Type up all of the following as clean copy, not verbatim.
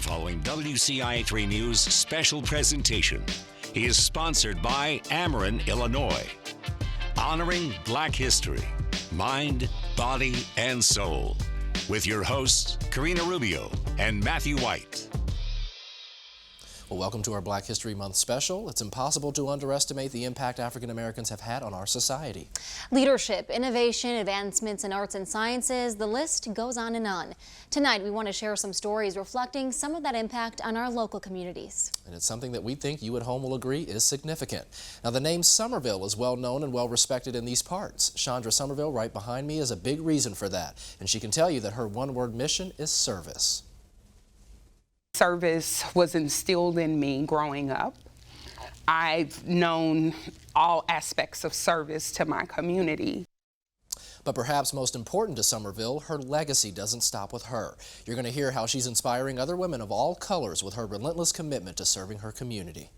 following WCIA News special presentation. He is sponsored by Ameren, Illinois. Honoring Black history, mind, body, and soul. With your hosts, Karina Rubio and Matthew White. Well, welcome to our Black History Month special. It's impossible to underestimate the impact African Americans have had on our society. Leadership, innovation, advancements in arts and sciences, the list goes on and on. Tonight, we want to share some stories reflecting some of that impact on our local communities. And it's something that we think you at home will agree is significant. Now, the name Somerville is well known and well respected in these parts. Chandra Somerville, right behind me, is a big reason for that. And she can tell you that her one-word mission is service. Service was instilled in me growing up. I've known all aspects of service to my community. But perhaps most important to Somerville, her legacy doesn't stop with her. You're going to hear how she's inspiring other women of all colors with her relentless commitment to serving her community.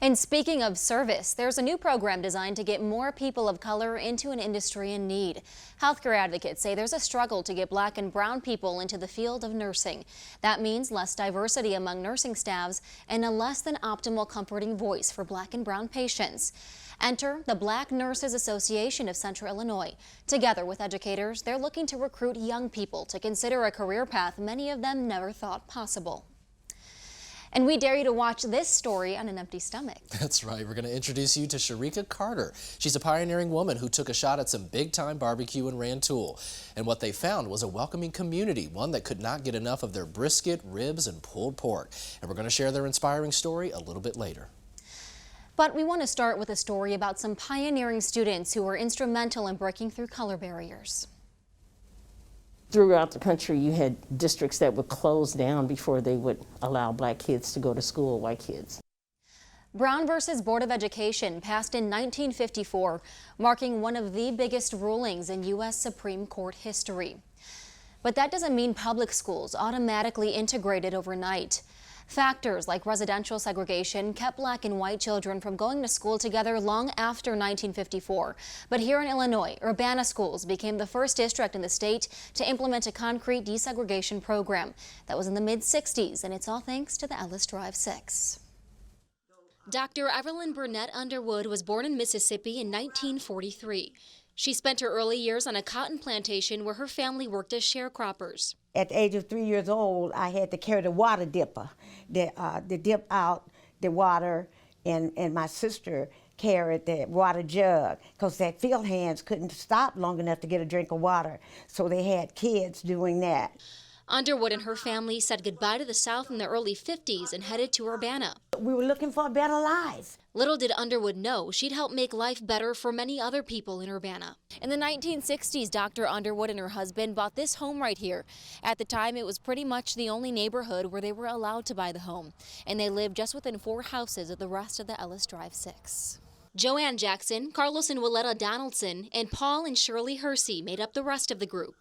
And speaking of service, there's a new program designed to get more people of color into an industry in need. Healthcare advocates say there's a struggle to get Black and brown people into the field of nursing. That means less diversity among nursing staffs and a less than optimal comforting voice for Black and brown patients. Enter the Black Nurses Association of Central Illinois. Together with educators, they're looking to recruit young people to consider a career path many of them never thought possible. And we dare you to watch this story on an empty stomach. That's right. We're going to introduce you to Sharika Carter. She's a pioneering woman who took a shot at some big-time barbecue in Rantoul. And what they found was a welcoming community, one that could not get enough of their brisket, ribs, and pulled pork. And we're going to share their inspiring story a little bit later. But we want to start with a story about some pioneering students who were instrumental in breaking through color barriers. Throughout the country, you had districts that would close down before they would allow Black kids to go to school, white kids. Brown versus Board of Education passed in 1954, marking one of the biggest rulings in U.S. Supreme Court history. But that doesn't mean public schools automatically integrated overnight. Factors like residential segregation kept Black and white children from going to school together long after 1954. But here in Illinois, Urbana schools became the first district in the state to implement a concrete desegregation program. That was in the mid-60s, and it's all thanks to the Ellis Drive 6. Dr. Evelyn Burnett Underwood was born in Mississippi in 1943. She spent her early years on a cotton plantation where her family worked as sharecroppers. At the age of 3 years old, I had to carry the water dipper, to dip out the water, and my sister carried the water jug, because that field hands couldn't stop long enough to get a drink of water, so they had kids doing that. Underwood and her family said goodbye to the South in the early 50s and headed to Urbana. We were looking for a better life. Little did Underwood know she'd help make life better for many other people in Urbana. In the 1960s, Dr. Underwood and her husband bought this home right here. At the time, it was pretty much the only neighborhood where they were allowed to buy the home, and they lived just within 4 houses of the rest of the Ellis Drive 6. Joanne Jackson, Carlos and Willetta Donaldson, and Paul and Shirley Hersey made up the rest of the group.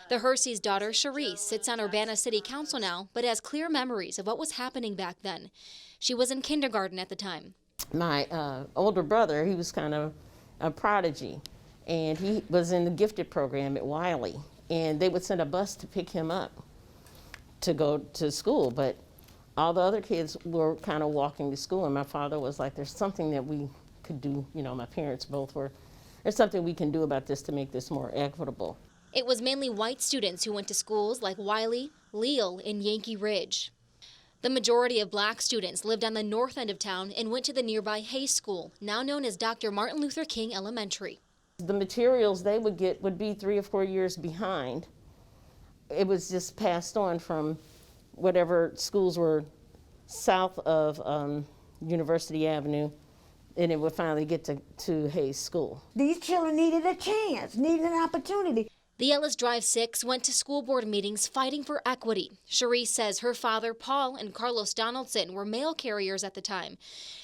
The Hersey's daughter, Cherise, sits on Urbana City Council now, but has clear memories of what was happening back then. She was in kindergarten at the time. My older brother, he was kind of a prodigy, and he was in the gifted program at Wiley, and they would send a bus to pick him up to go to school, but all the other kids were kind of walking to school, and my father was like, there's something that we could do, you know, my parents both were, there's something we can do about this to make this more equitable. It was mainly white students who went to schools like Wiley, Leal, and Yankee Ridge. The majority of Black students lived on the north end of town and went to the nearby Hayes School, now known as Dr. Martin Luther King Elementary. The materials they would get would be 3 or 4 years behind. It was just passed on from whatever schools were south of University Avenue, and it would finally get to Hayes School. These children needed a chance, needed an opportunity. The Ellis Drive 6 went to school board meetings fighting for equity. Cherise says her father, Paul, and Carlos Donaldson were mail carriers at the time.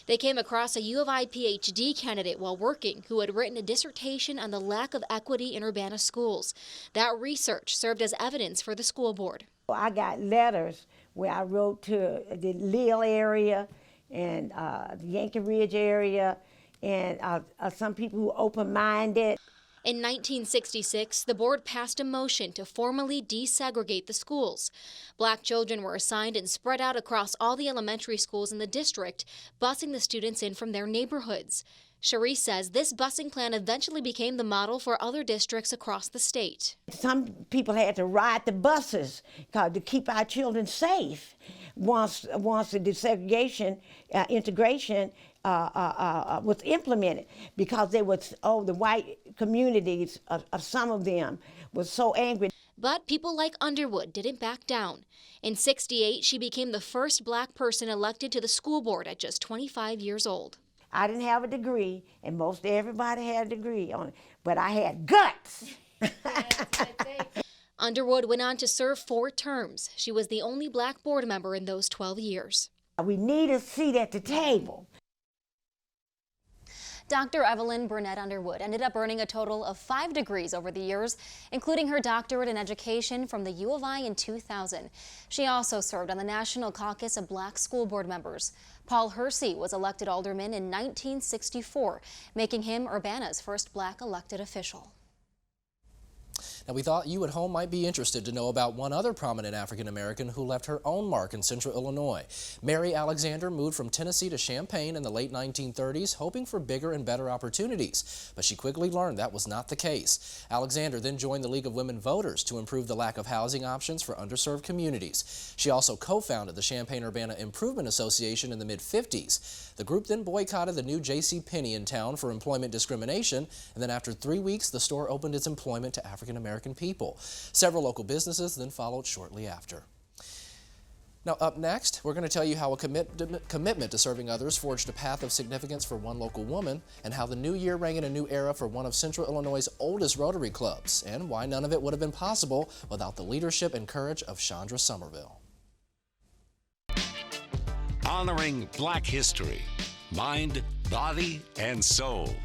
They came across a U of I PhD candidate while working who had written a dissertation on the lack of equity in Urbana schools. That research served as evidence for the school board. I got letters where I wrote to the Leal area and the Yankee Ridge area, and some people who were open-minded. In 1966, the board passed a motion to formally desegregate the schools. Black children were assigned and spread out across all the elementary schools in the district, busing the students in from their neighborhoods. Cherie says this busing plan eventually became the model for other districts across the state. Some people had to ride the buses to keep our children safe once the desegregation, integration was implemented, because they was, the white communities of some of them was so angry. But people like Underwood didn't back down. In '68, she became the first black person elected to the school board at just 25 years old. I didn't have a degree, and most everybody had a degree on it, but I had guts. Underwood went on to serve 4 terms. She was the only black board member in those 12 years. We need a seat at the table. Dr. Evelyn Burnett Underwood ended up earning a total of 5 degrees over the years, including her doctorate in education from the U of I in 2000. She also served on the National Caucus of Black School Board Members. Paul Hersey was elected alderman in 1964, making him Urbana's first black elected official. Now, we thought you at home might be interested to know about one other prominent African-American who left her own mark in Central Illinois. Mary Alexander moved from Tennessee to Champaign in the late 1930s, hoping for bigger and better opportunities. But she quickly learned that was not the case. Alexander then joined the League of Women Voters to improve the lack of housing options for underserved communities. She also co-founded the Champaign-Urbana Improvement Association in the mid-50s. The group then boycotted the new J.C. Penney in town for employment discrimination, and then after 3 weeks, the store opened its employment to African-American people. Several local businesses then followed shortly after. Now, up next, we're going to tell you how a commitment to serving others forged a path of significance for one local woman, and how the new year rang in a new era for one of Central Illinois' oldest Rotary clubs, and why none of it would have been possible without the leadership and courage of Chandra Somerville. Honoring Black history, mind, body, and soul.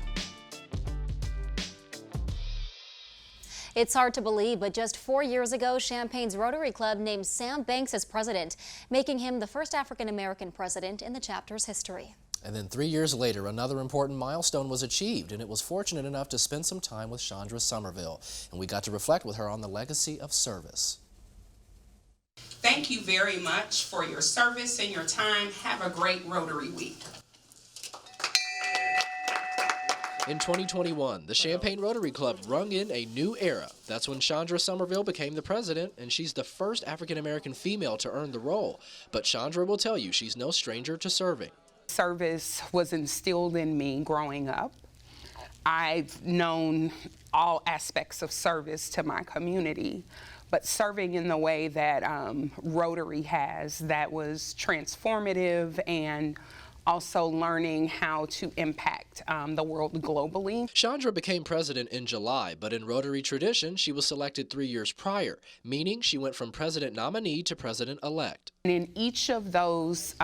It's hard to believe, but just 4 years ago, Champaign's Rotary Club named Sam Banks as president, making him the first African-American president in the chapter's history. And then 3 years later, another important milestone was achieved, and it was fortunate enough to spend some time with Chandra Somerville. And we got to reflect with her on the legacy of service. Thank you very much for your service and your time. Have a great Rotary Week. In 2021, the Champaign Rotary Club rung in a new era. That's when Chandra Somerville became the president, and she's the first African-American female to earn the role. But Chandra will tell you she's no stranger to serving. Service was instilled in me growing up. I've known all aspects of service to my community, but serving in the way that Rotary has, that was transformative, and also learning how to impact the world globally. Chandra became president in July, but in Rotary tradition, she was selected 3 years prior, meaning she went from president nominee to president-elect. And in each of those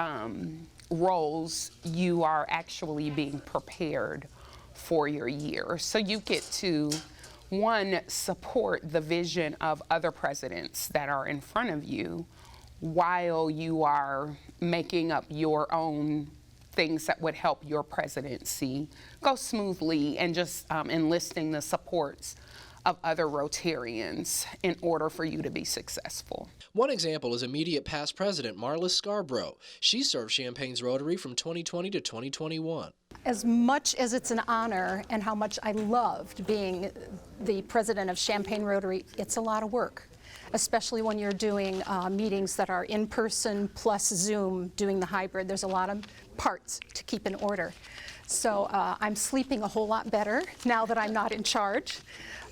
roles, you are actually being prepared for your year. So you get to, one, support the vision of other presidents that are in front of you while you are making up your own things that would help your presidency go smoothly, and just enlisting the supports of other Rotarians in order for you to be successful. One example is immediate past president Marlis Scarborough. She served Champaign's Rotary from 2020 to 2021. As much as it's an honor and how much I loved being the president of Champaign Rotary, it's a lot of work, especially when you're doing meetings that are in person plus Zoom, doing the hybrid. There's a lot of parts to keep in order. So I'm sleeping a whole lot better now that I'm not in charge.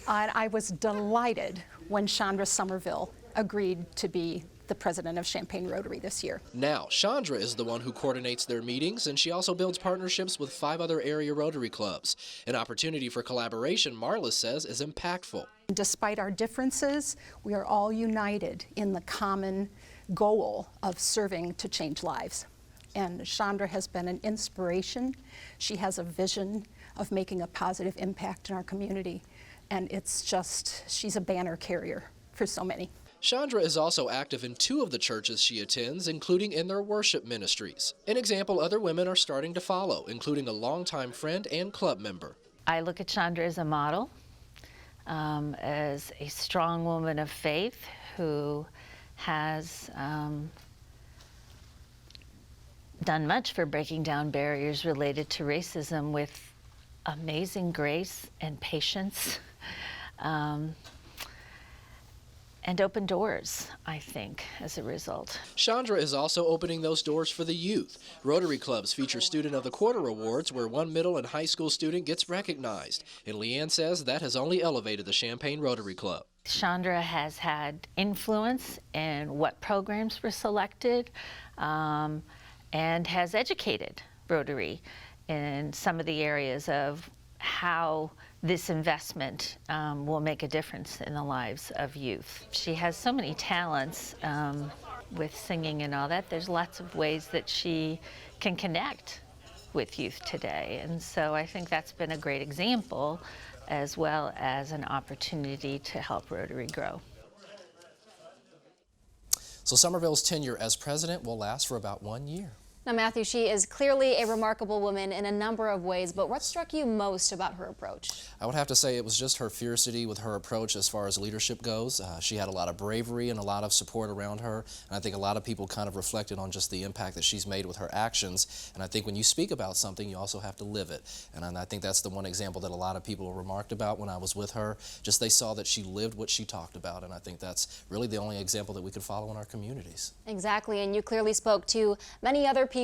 And I was delighted when Chandra Somerville agreed to be the president of Champaign Rotary this year. Now, Chandra is the one who coordinates their meetings, and she also builds partnerships with 5 other area Rotary clubs. An opportunity for collaboration, Marlis says, is impactful. Despite our differences, we are all united in the common goal of serving to change lives. And Chandra has been an inspiration. She has a vision of making a positive impact in our community. And it's just, she's a banner carrier for so many. Chandra is also active in 2 of the churches she attends, including in their worship ministries. An example other women are starting to follow, including a longtime friend and club member. I look at Chandra as a model. as a strong woman of faith who has done much for breaking down barriers related to racism with amazing grace and patience, and open doors, I think, as a result. Chandra is also opening those doors for the youth. Rotary clubs feature Student of the Quarter awards where one middle and high school student gets recognized. And Leanne says that has only elevated the Champaign Rotary Club. Chandra has had influence in what programs were selected, and has educated Rotary in some of the areas of how this investment will make a difference in the lives of youth. She has so many talents with singing and all that. There's lots of ways that she can connect with youth today. And so I think that's been a great example, as well as an opportunity to help Rotary grow. So Somerville's tenure as president will last for about 1 year. Now, Matthew, she is clearly a remarkable woman in a number of ways, but what struck you most about her approach? I would have to say it was just her fiercity with her approach as far as leadership goes. She had a lot of bravery and a lot of support around her, and I think a lot of people kind of reflected on just the impact that she's made with her actions. And I think when you speak about something, you also have to live it. And I think that's the one example that a lot of people remarked about when I was with her. Just they saw that she lived what she talked about, and I think that's really the only example that we could follow in our communities. Exactly, and you clearly spoke to many other people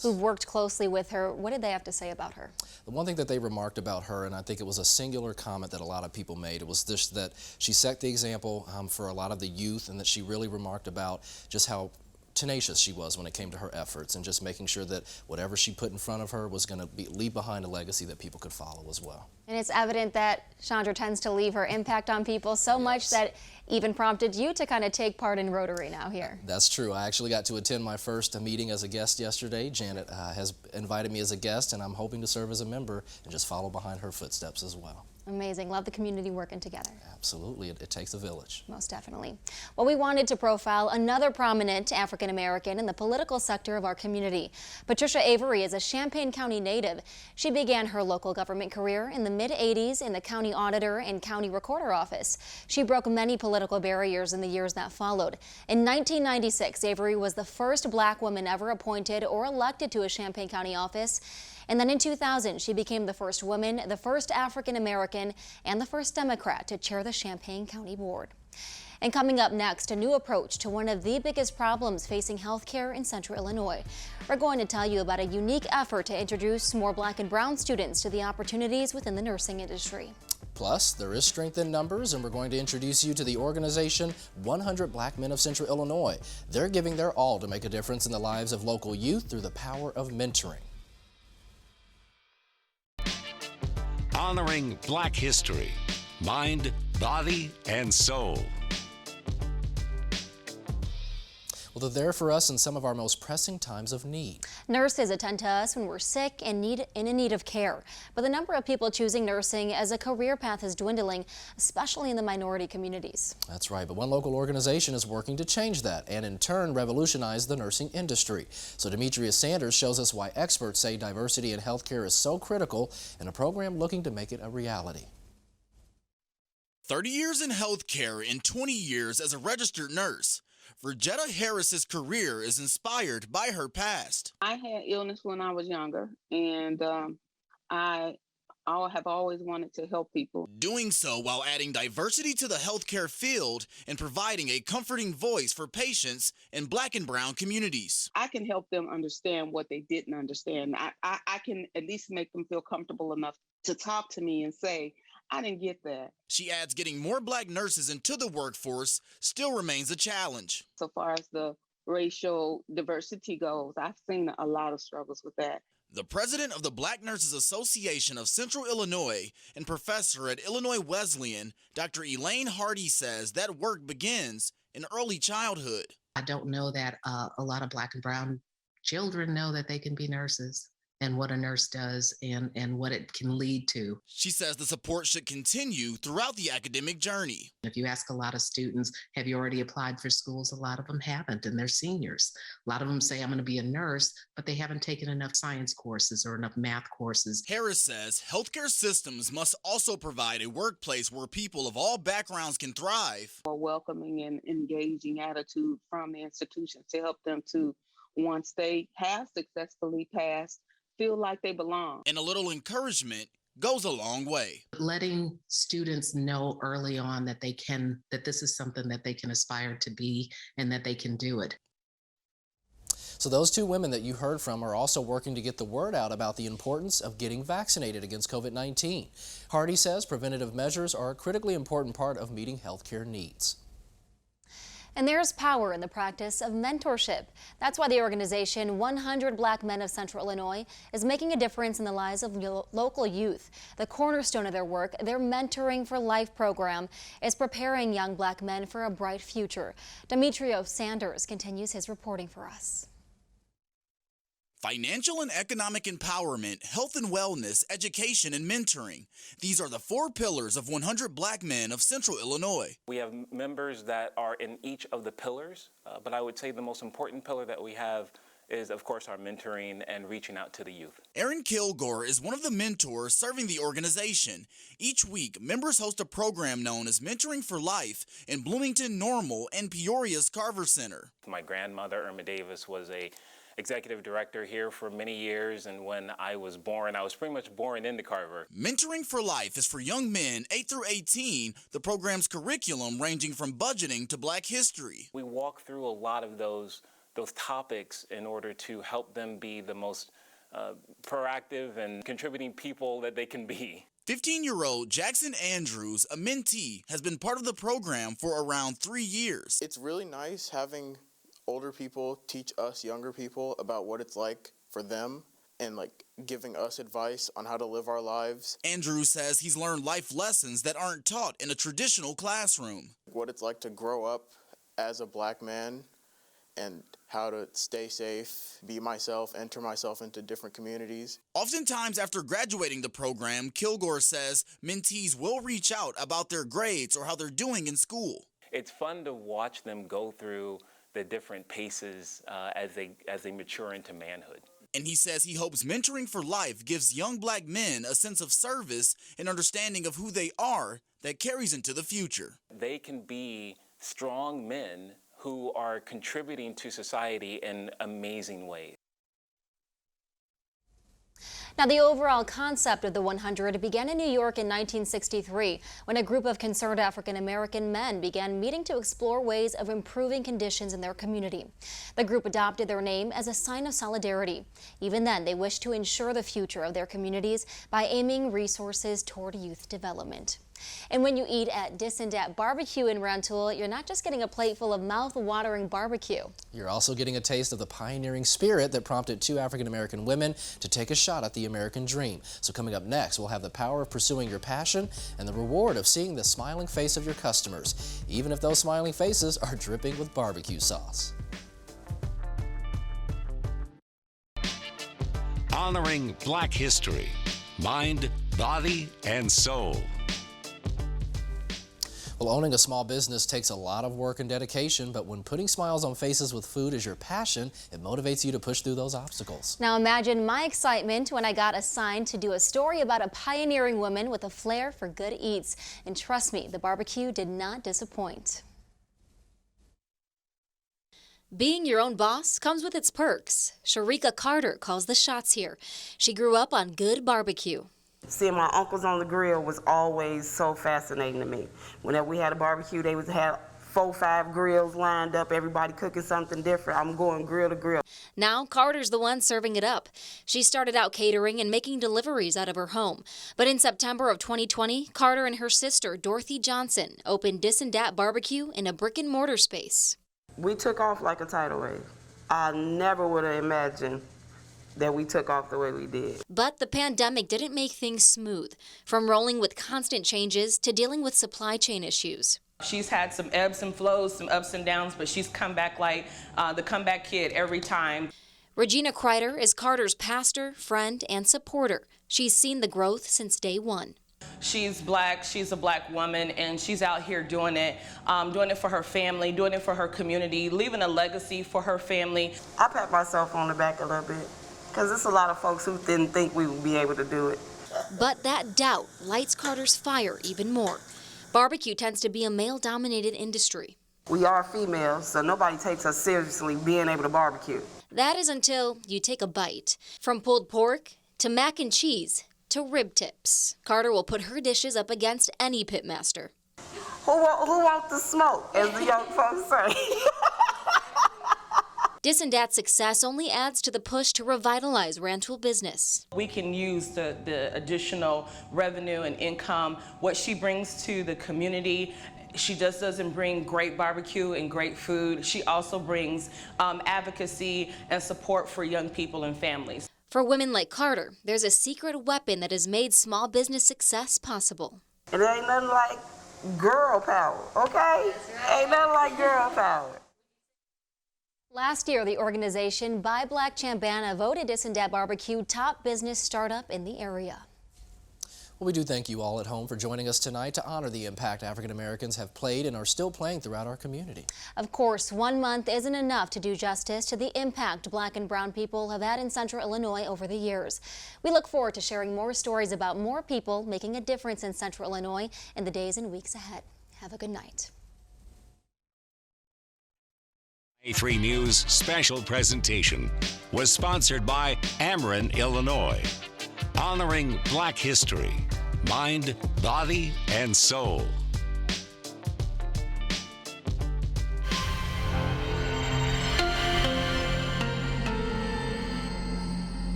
who've worked closely with her. What did they have to say about her? The one thing that they remarked about her, and I think it was a singular comment that a lot of people made, it was this, that she set the example for a lot of the youth, and that she really remarked about just how tenacious she was when it came to her efforts, and just making sure that whatever she put in front of her was going to leave behind a legacy that people could follow as well. And it's evident that Chandra tends to leave her impact on people so much that even prompted you to kind of take part in Rotary now here. That's true. I actually got to attend my first meeting as a guest yesterday. Janet has invited me as a guest, and I'm hoping to serve as a member and just follow behind her footsteps as well. Amazing. Love the community working together. Absolutely. It takes a village. Most definitely. Well, we wanted to profile another prominent African American in the political sector of our community. Patricia Avery is a Champaign County native. She began her local government career in the mid-'80s in the county auditor and county recorder office. She broke many political barriers in the years that followed. In 1996, Avery was the first black woman ever appointed or elected to a Champaign County office. And then in 2000, she became the first woman, the first African American, and the first Democrat to chair the Champaign County Board. And coming up next, a new approach to one of the biggest problems facing healthcare in Central Illinois. We're going to tell you about a unique effort to introduce more black and brown students to the opportunities within the nursing industry. Plus, there is strength in numbers, and we're going to introduce you to the organization 100 Black Men of Central Illinois. They're giving their all to make a difference in the lives of local youth through the power of mentoring. Honoring Black history, mind, body, and soul. Well, they're there for us in some of our most pressing times of need. Nurses attend to us when we're sick and in need of care. But the number of people choosing nursing as a career path is dwindling, especially in the minority communities. That's right, but one local organization is working to change that and in turn revolutionize the nursing industry. So Demetria Sanders shows us why experts say diversity in healthcare is so critical in a program looking to make it a reality. 30 years in healthcare and 20 years as a registered nurse. Virgetta Harris's career is inspired by her past. I had illness when I was younger, and I have always wanted to help people. Doing so while adding diversity to the healthcare field and providing a comforting voice for patients in Black and brown communities. I can help them understand what they didn't understand. I can at least make them feel comfortable enough to talk to me and say, I didn't get that. She adds getting more Black nurses into the workforce still remains a challenge. So far as the racial diversity goes, I've seen a lot of struggles with that. The president of the Black Nurses Association of Central Illinois and professor at Illinois Wesleyan, Dr. Elaine Hardy, says that work begins in early childhood. I don't know that a lot of Black and brown children know that they can be nurses. and what a nurse does and what it can lead to. She says the support should continue throughout the academic journey. If you ask a lot of students, have you already applied for schools? A lot of them haven't, and they're seniors. A lot of them say, I'm going to be a nurse, but they haven't taken enough science courses or enough math courses. Harris says healthcare systems must also provide a workplace where people of all backgrounds can thrive. A welcoming and engaging attitude from the institutions to help them to, once they have successfully passed, feel like they belong. And a little encouragement goes a long way. Letting students know early on that that this is something that they can aspire to be and that they can do it. So those two women that you heard from are also working to get the word out about the importance of getting vaccinated against COVID-19. Hardy says preventative measures are a critically important part of meeting healthcare needs. And there's power in the practice of mentorship. That's why the organization 100 Black Men of Central Illinois is making a difference in the lives of local youth. The cornerstone of their work, their Mentoring for Life program, is preparing young Black men for a bright future. Demetrio Sanders continues his reporting for us. Financial and economic empowerment, health and wellness, education, and mentoring. These are the 4 pillars of 100 Black Men of Central Illinois. We have members that are in each of the pillars, but I would say the most important pillar that we have is, of course, our mentoring and reaching out to the youth. Aaron Kilgore is one of the mentors serving the organization. Each week, members host a program known as Mentoring for Life in Bloomington, Normal, and Peoria's Carver Center. My grandmother, Irma Davis, was a executive director here for many years, and when I was born, I was pretty much born into Carver. Mentoring for Life is for young men 8 through 18, the program's curriculum ranging from budgeting to Black history. We walk through a lot of those topics in order to help them be the most proactive and contributing people that they can be. 15-year-old Jackson Andrews, a mentee, has been part of the program for around 3 years. It's really nice having older people teach us younger people about what it's like for them and giving us advice on how to live our lives. Andrew says he's learned life lessons that aren't taught in a traditional classroom. What it's like to grow up as a Black man and how to stay safe, be myself, enter myself into different communities. Oftentimes after graduating the program, Kilgore says mentees will reach out about their grades or how they're doing in school. It's fun to watch them go through the different paces as they mature into manhood. And he says he hopes Mentoring for Life gives young Black men a sense of service and understanding of who they are that carries into the future. They can be strong men who are contributing to society in amazing ways. Now, the overall concept of the 100 began in New York in 1963 when a group of concerned African-American men began meeting to explore ways of improving conditions in their community. The group adopted their name as a sign of solidarity. Even then, they wished to ensure the future of their communities by aiming resources toward youth development. And when you eat at Dis and Dat Barbecue in Rantoul, you're not just getting a plate full of mouth-watering barbecue. You're also getting a taste of the pioneering spirit that prompted 2 African-American women to take a shot at the American dream. So coming up next, we'll have the power of pursuing your passion and the reward of seeing the smiling face of your customers, even if those smiling faces are dripping with barbecue sauce. Honoring Black history, mind, body, and soul. Well, owning a small business takes a lot of work and dedication, but when putting smiles on faces with food is your passion, it motivates you to push through those obstacles. Now imagine my excitement when I got assigned to do a story about a pioneering woman with a flair for good eats. And trust me, the barbecue did not disappoint. Being your own boss comes with its perks. Sharika Carter calls the shots here. She grew up on good barbecue. Seeing my uncles on the grill was always so fascinating to me. Whenever we had a barbecue, they would have 4, 5 grills lined up, everybody cooking something different. I'm going grill to grill. Now Carter's the one serving it up. She started out catering and making deliveries out of her home. But in September of 2020, Carter and her sister, Dorothy Johnson, opened Dis and Dat Barbecue in a brick and mortar space. We took off like a tidal wave. I never would have imagined that we took off the way we did. But the pandemic didn't make things smooth, from rolling with constant changes to dealing with supply chain issues. She's had some ebbs and flows, some ups and downs, but she's come back like the comeback kid every time. Regina Kreider is Carter's pastor, friend, and supporter. She's seen the growth since day one. She's black, she's a black woman, and she's out here doing it for her family, doing it for her community, leaving a legacy for her family. I pat myself on the back a little bit, because there's a lot of folks who didn't think we would be able to do it. But that doubt lights Carter's fire even more. Barbecue tends to be a male-dominated industry. We are females, so nobody takes us seriously being able to barbecue. That is until you take a bite. From pulled pork to mac and cheese to rib tips, Carter will put her dishes up against any pitmaster. Who wants the smoke, as the young folks say? Disendat's success only adds to the push to revitalize Rantoul business. We can use the additional revenue and income, what she brings to the community. She just doesn't bring great barbecue and great food. She also brings advocacy and support for young people and families. For women like Carter, there's a secret weapon that has made small business success possible. It ain't nothing like girl power, okay? Ain't nothing like girl power. Last year, the organization Buy Black Chambana voted Disendat Barbecue top business startup in the area. Well, we do thank you all at home for joining us tonight to honor the impact African Americans have played and are still playing throughout our community. Of course, 1 month isn't enough to do justice to the impact black and brown people have had in Central Illinois over the years. We look forward to sharing more stories about more people making a difference in Central Illinois in the days and weeks ahead. Have a good night. WCIA News special presentation was sponsored by Ameren, Illinois. Honoring Black history, mind, body, and soul.